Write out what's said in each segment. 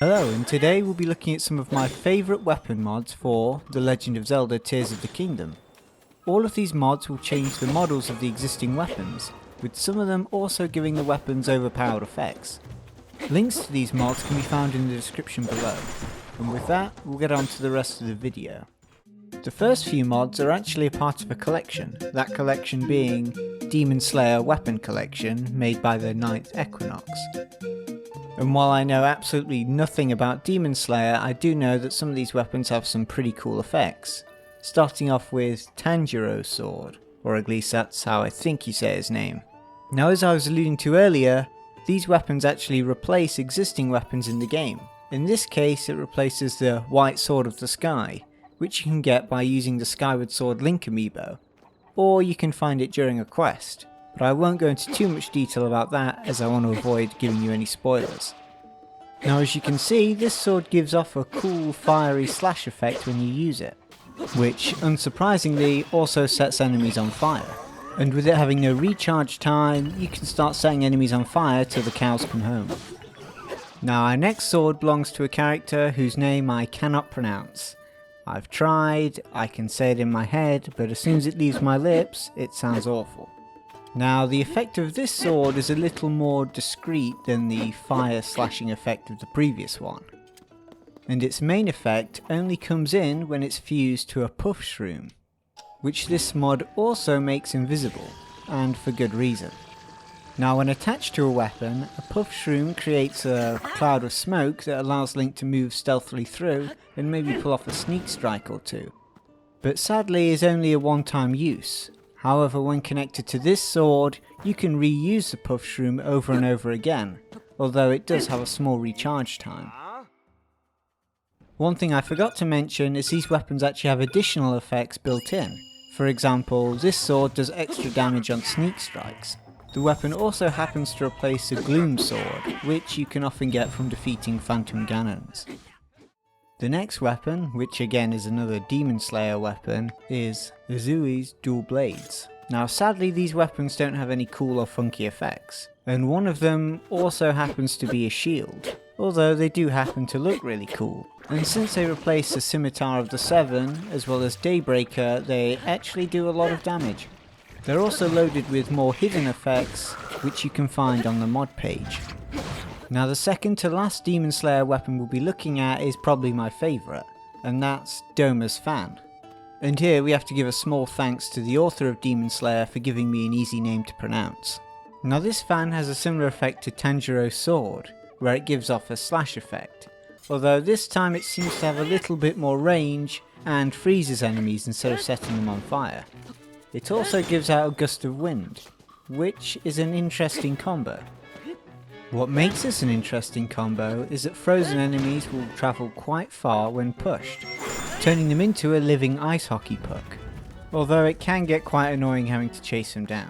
Hello, and today we'll be looking at some of my favourite weapon mods for The Legend of Zelda Tears of the Kingdom. All of these mods will change the models of the existing weapons, with some of them also giving the weapons overpowered effects. Links to these mods can be found in the description below, and with that we'll get on to the rest of the video. The first few mods are actually a part of a collection, that collection being Demon Slayer Weapon Collection made by the 9th Equinox. And while I know absolutely nothing about Demon Slayer, I do know that some of these weapons have some pretty cool effects. Starting off with Tanjiro's sword, or at least that's how I think you say his name. Now, as I was alluding to earlier, these weapons actually replace existing weapons in the game. In this case, it replaces the White Sword of the Sky, which you can get by using the Skyward Sword Link amiibo, or you can find it during a quest. But I won't go into too much detail about that as I want to avoid giving you any spoilers. Now, as you can see, this sword gives off a cool fiery slash effect when you use it, which unsurprisingly also sets enemies on fire. And with it having no recharge time, you can start setting enemies on fire till the cows come home. Now, our next sword belongs to a character whose name I cannot pronounce. I've tried, I can say it in my head, but as soon as it leaves my lips, it sounds awful. Now, the effect of this sword is a little more discreet than the fire slashing effect of the previous one. And its main effect only comes in when it's fused to a puff shroom, which this mod also makes invisible, and for good reason. Now, when attached to a weapon, a puff shroom creates a cloud of smoke that allows Link to move stealthily through and maybe pull off a sneak strike or two. But sadly is only a one-time use. However, when connected to this sword, you can reuse the puff shroom over and over again, although it does have a small recharge time. One thing I forgot to mention is these weapons actually have additional effects built in. For example, this sword does extra damage on sneak strikes. The weapon also happens to replace a Gloom sword, which you can often get from defeating Phantom Ganons. The next weapon, which again is another Demon Slayer weapon, is Uzui's Dual Blades. Now, sadly these weapons don't have any cool or funky effects, and one of them also happens to be a shield, although they do happen to look really cool. And since they replace the Scimitar of the Seven, as well as Daybreaker, they actually do a lot of damage. They're also loaded with more hidden effects, which you can find on the mod page. Now, the second to last Demon Slayer weapon we'll be looking at is probably my favourite, and that's Doma's fan. And here we have to give a small thanks to the author of Demon Slayer for giving me an easy name to pronounce. Now, this fan has a similar effect to Tanjiro's sword, where it gives off a slash effect, although this time it seems to have a little bit more range and freezes enemies instead of setting them on fire. It also gives out a gust of wind, which is an interesting combo. What makes this an interesting combo is that frozen enemies will travel quite far when pushed, turning them into a living ice hockey puck, although it can get quite annoying having to chase them down.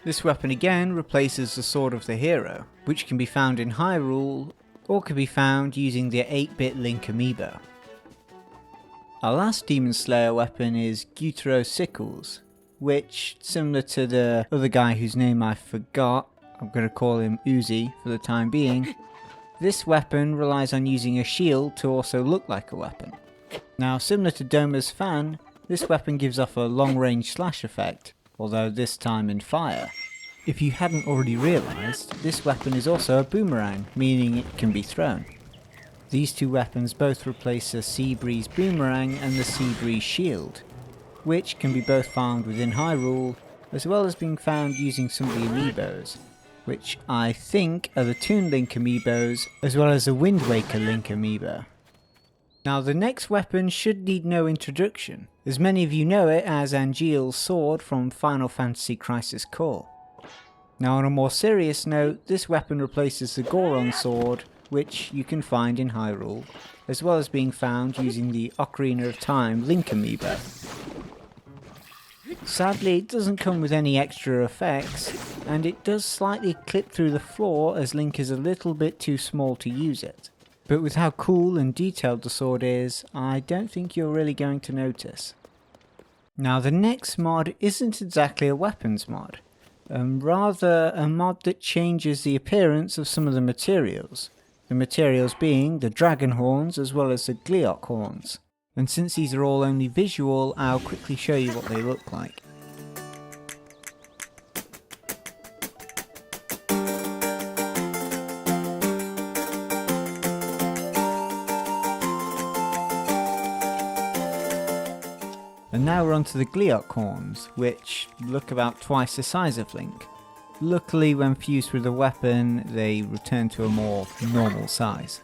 This weapon again replaces the Sword of the Hero, which can be found in Hyrule, or can be found using the 8-bit Link amiibo. Our last Demon Slayer weapon is Gyutaro's Sickles, which, similar to the other guy whose name I forgot, I'm going to call him Uzui for the time being, this weapon relies on using a shield to also look like a weapon. Now, similar to Doma's fan, this weapon gives off a long-range slash effect, although this time in fire. If you hadn't already realised, this weapon is also a boomerang, meaning it can be thrown. These two weapons both replace the Sea Breeze boomerang and the Sea Breeze shield, which can be both found within Hyrule, as well as being found using some of the amiibos, which I think are the Toon Link amiibos, as well as the Wind Waker Link amiibo. Now, the next weapon should need no introduction, as many of you know it as Angeal's sword from Final Fantasy Crisis Core. Now, on a more serious note, this weapon replaces the Goron sword, which you can find in Hyrule, as well as being found using the Ocarina of Time Link amiibo. Sadly, it doesn't come with any extra effects, and it does slightly clip through the floor as Link is a little bit too small to use it. But with how cool and detailed the sword is, I don't think you're really going to notice. Now, the next mod isn't exactly a weapons mod, rather a mod that changes the appearance of some of the materials, the materials being the dragon horns as well as the Gleok horns. And since these are all only visual, I'll quickly show you what they look like. And now we're onto the Gleok horns, which look about twice the size of Link. Luckily, when fused with a weapon, they return to a more normal size.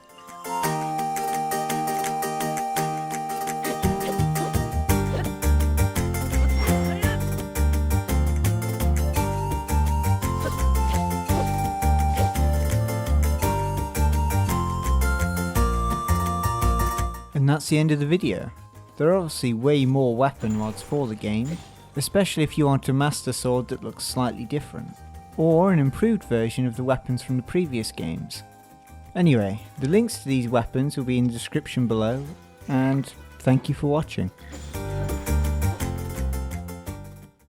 And that's the end of the video. There are obviously way more weapon mods for the game, especially if you want a Master Sword that looks slightly different, or an improved version of the weapons from the previous games. Anyway, the links to these weapons will be in the description below, and thank you for watching.